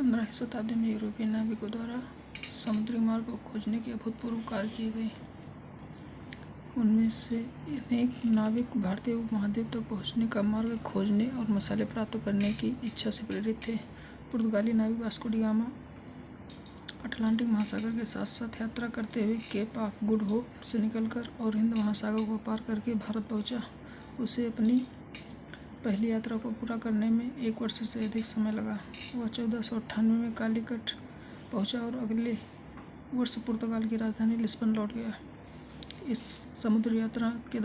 15वीं शताब्दी में यूरोपीय नाविकों द्वारा समुद्री मार्ग को खोजने के अभूतपूर्व कार्य किए गए। उनमें से अनेक नाविक भारतीय उपमहाद्वीप तक पहुंचने का मार्ग खोजने और मसाले प्राप्त करने की इच्छा से प्रेरित थे। पुर्तगाली नाविक वास्को डी गामा अटलांटिक महासागर के साथ साथ यात्रा करते हुए केप ऑफ गुड होप से निकलकर और हिंद महासागर को पार करके भारत पहुंचा। उसे अपनी पहली यात्रा को पूरा करने में 1 वर्ष से अधिक समय लगा। वह 1498 में कालीकट पहुंचा और अगले वर्ष पुर्तगाल की राजधानी लिस्बन लौट गया। इस समुद्र यात्रा के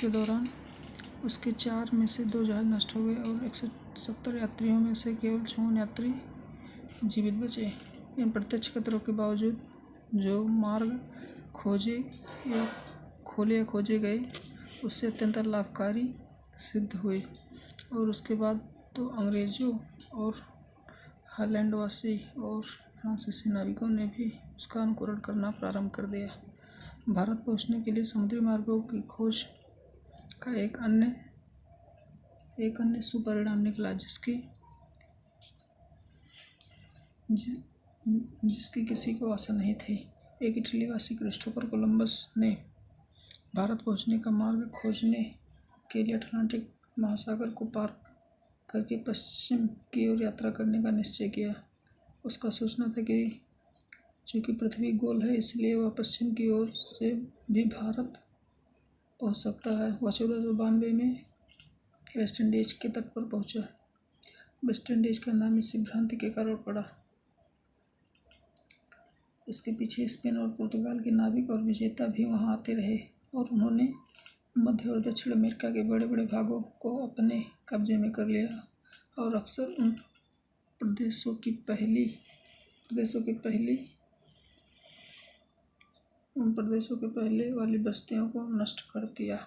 दौरान उसके 4 में से 2 जहाज नष्ट हो गए और 170 यात्रियों में से केवल 54 यात्री जीवित बचे। इन प्रत्यक्ष खतरों के बावजूद जो मार्ग खोजे या खोजे गए उससे अत्यंत लाभकारी सिद्ध हुए और उसके बाद तो अंग्रेज़ों और हॉलैंडवासी और फ्रांसीसी नाविकों ने भी उसका अनुकरण करना प्रारंभ कर दिया। भारत पहुंचने के लिए समुद्री मार्गों की खोज का एक अन्य सुपरिणाम निकला जिसकी किसी को आशा नहीं थी। एक इटलीवासी क्रिस्टोफर कोलंबस ने भारत पहुंचने का मार्ग खोजने के लिए अटलांटिक महासागर को पार करके पश्चिम की ओर यात्रा करने का निश्चय किया। उसका सोचना था कि चूंकि पृथ्वी गोल है इसलिए वह पश्चिम की ओर से भी भारत पहुंच सकता है। वह 1492 में वेस्ट इंडीज के तट पर पहुंचा। वेस्ट इंडीज का नाम इसी भ्रांति के कारण पड़ा। इसके पीछे स्पेन और पुर्तगाल के नाविक और विजेता भी वहां आते रहे और उन्होंने मध्य और दक्षिण अमेरिका के बड़े बड़े भागों को अपने कब्जे में कर लिया और अक्सर उन प्रदेशों के पहले वाली बस्तियों को नष्ट कर दिया।